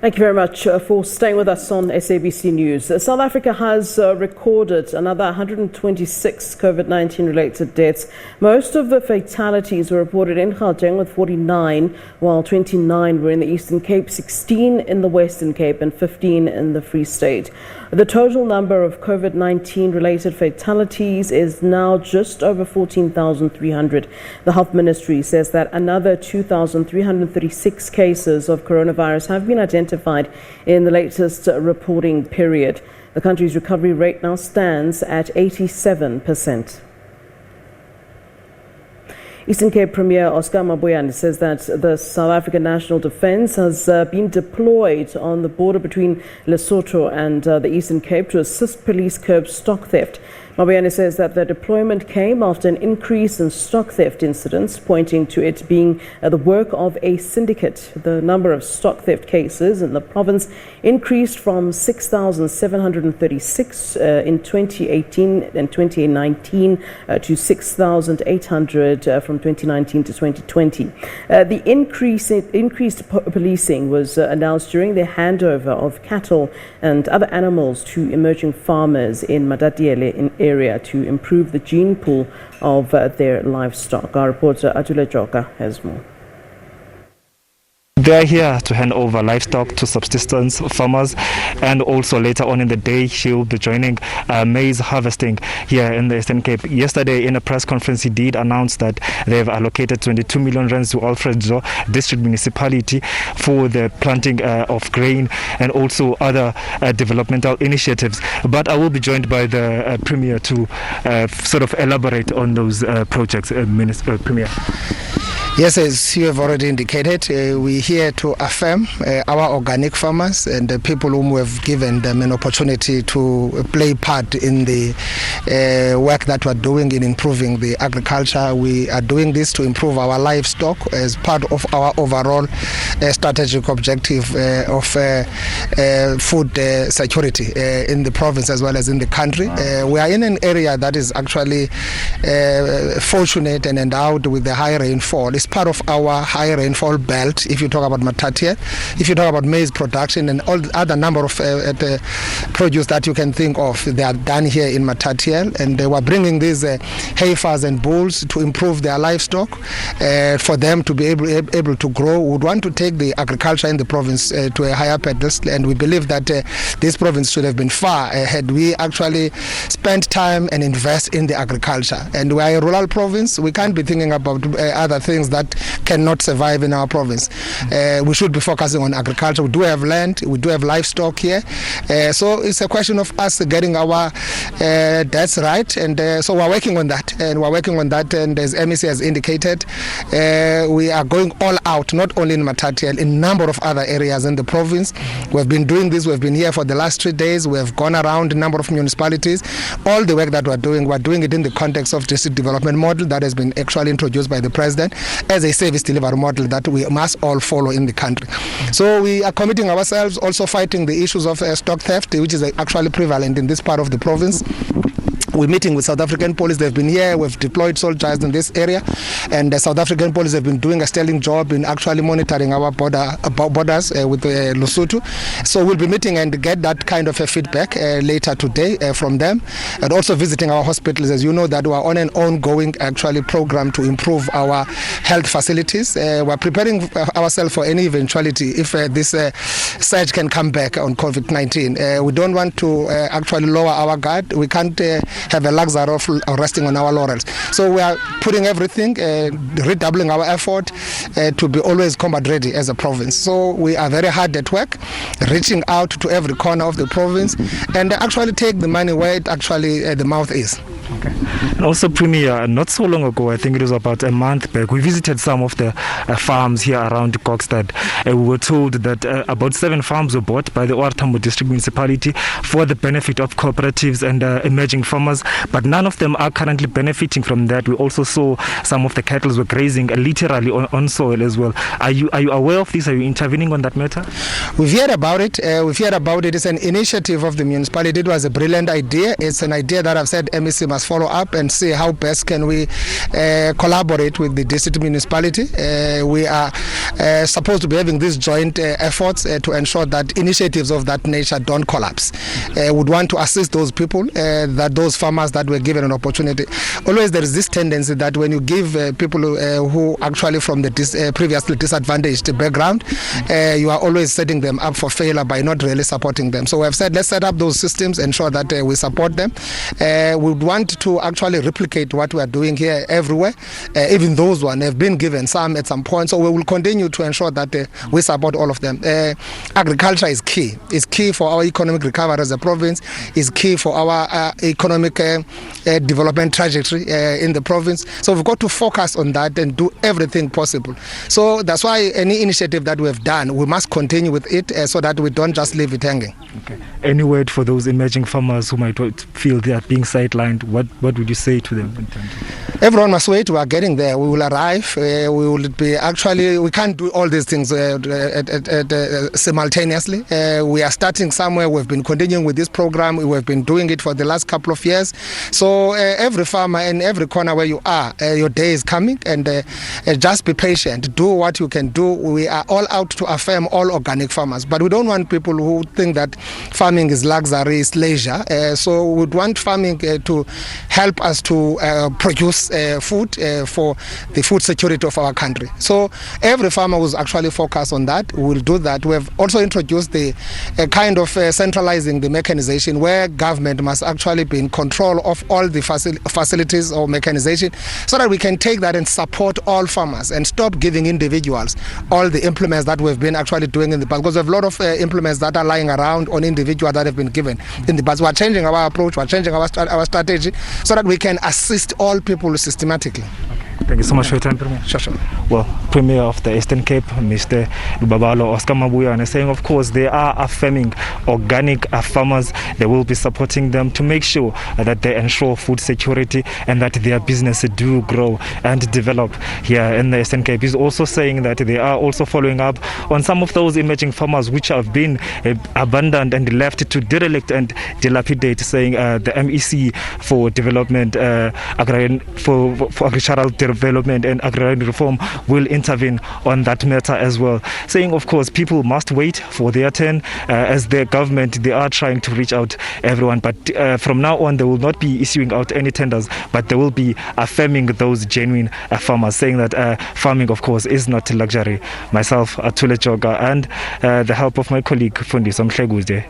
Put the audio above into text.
Thank you very much for staying with us on SABC News. South Africa has recorded another 126 COVID-19 related deaths. Most of the fatalities were reported in Gauteng with 49, while 29 were in the Eastern Cape, 16 in the Western Cape and 15 in the Free State. The total number of COVID-19 related fatalities is now just over 14,300. The Health Ministry says that another 2,336 cases of coronavirus have been identified in the latest reporting period. The country's recovery rate now stands at 87%. Eastern Cape Premier Oscar Mabuyane says that the South African National Defence has been deployed on the border between Lesotho and the Eastern Cape to assist police curb stock theft. Mabuyane says that the deployment came after an increase in stock theft incidents, pointing to it being the work of a syndicate. The number of stock theft cases in the province increased from 6,736 in 2018 and 2019 to 6,800 from 2019 to 2020. The increased policing was announced during the handover of cattle and other animals to emerging farmers in Matatiele area to improve the gene pool of their livestock. Our reporter Atule Joka has more. They are here to hand over livestock to subsistence farmers, and also later on in the day she'll be joining maize harvesting here in the Eastern Cape. Yesterday in a press conference he did announce that they have allocated 22 million rands to Alfred Zo district municipality for the planting of grain and also other developmental initiatives. But I will be joined by the Premier to sort of elaborate on those projects. Premier. Yes, as you have already indicated, we're here to affirm our organic farmers and the people whom we have given them an opportunity to play part in the work that we're doing in improving the agriculture. We are doing this to improve our livestock as part of our overall strategic objective of food security in the province as well as in the country. We are in an area that is actually fortunate and endowed with the high rainfall. It's part of our high rainfall belt. If you talk about Matatiele, if you talk about maize production and all the other number of produce that you can think of, they are done here in Matatiele, and they were bringing these heifers and bulls to improve their livestock for them to be able to grow. We would want to take the agriculture in the province to a higher pedestal, and we believe that this province should have been far ahead. We actually spent time and invest in the agriculture, and we are a rural province. We can't be thinking about other things that cannot survive in our province. We should be focusing on agriculture. We do have land, we do have livestock here, so it's a question of us getting our debts right, and so we're working on that, and as MEC has indicated, we are going all out, not only in Matatiele, in a number of other areas in the province. We've been doing this, we've been here for the last 3 days, we have gone around a number of municipalities. All the work that we're doing it in the context of district development model that has been actually introduced by the President as a service delivery model that we must all follow in the country. So we are committing ourselves, also fighting the issues of stock theft, which is actually prevalent in this part of the province. We're meeting with South African police. They've been here. We've deployed soldiers in this area, and the South African police have been doing a sterling job in actually monitoring our borders with Lesotho. So we'll be meeting and get that kind of a feedback later today from them, and also visiting our hospitals. As you know, that we're on an ongoing actually program to improve our health facilities. We're preparing ourselves for any eventuality if this surge can come back on COVID-19. We don't want to actually lower our guard. We can't have a luxury of resting on our laurels. So we are putting everything, redoubling our effort to be always combat ready as a province. So we are very hard at work, reaching out to every corner of the province and actually take the money where it actually the mouth is. Okay. And also, Premier, not so long ago, I think it was about a month back, we visited some of the farms here around Kokstad. We were told that about 7 farms were bought by the OR Tambo District Municipality for the benefit of cooperatives and emerging farmers, but none of them are currently benefiting from that. We also saw some of the cattle were grazing literally on soil as well. Are you aware of this? Are you intervening on that matter? We've heard about it. It's an initiative of the municipality. It was a brilliant idea. It's an idea that I've said MEC must us follow up and see how best can we collaborate with the district municipality. We are supposed to be having these joint efforts to ensure that initiatives of that nature don't collapse. Would want to assist those people, those farmers that were given an opportunity. Always there is this tendency that when you give people who actually from the previously disadvantaged background, you are always setting them up for failure by not really supporting them. So we have said let's set up those systems, ensure that we support them. We would want to actually replicate what we are doing here everywhere. Even those ones have been given some at some point. So we will continue to ensure that we support all of them. Agriculture is key. It's key for our economic recovery as a province. It's key for our economic development trajectory in the province. So we've got to focus on that and do everything possible. So that's why any initiative that we have done, we must continue with it so that we don't just leave it hanging. Okay. Any word for those emerging farmers who might feel they are being sidelined? What would you say to them? Everyone must wait. We are getting there. We will arrive. We can't do all these things simultaneously. We are starting somewhere. We've been continuing with this program. We've been doing it for the last couple of years. So every farmer in every corner where you are, your day is coming, and just be patient. Do what you can do. We are all out to affirm all organic farmers, but we don't want people who think that farming is luxury, is leisure. So we would want farming to help us to produce food for the food security of our country. So every farmer who's actually focused on that will do that. We have also introduced the kind of centralizing the mechanization where government must actually be in control of all the facilities or mechanization, so that we can take that and support all farmers and stop giving individuals all the implements that we've been actually doing in the past, because we have a lot of implements that are lying around on individuals that have been given in the past. We're changing our approach, we're changing our strategy so that we can assist all people systematically. Thank you so much for your time, Premier. Sure. Well, Premier of the Eastern Cape, Mr. Oscar Mabuyane, saying, of course, they are affirming organic farmers. They will be supporting them to make sure that they ensure food security and that their business do grow and develop here in the Eastern Cape. He's also saying that they are also following up on some of those emerging farmers which have been abandoned and left to derelict and dilapidate, saying the MEC for development, for agricultural development and agrarian reform will intervene on that matter as well, saying of course people must wait for their turn. As the government, they are trying to reach out everyone, but from now on they will not be issuing out any tenders, but they will be affirming those genuine farmers, saying that farming of course is not luxury. Myself, Atule Joga, and the help of my colleague Fundi Somhleguze.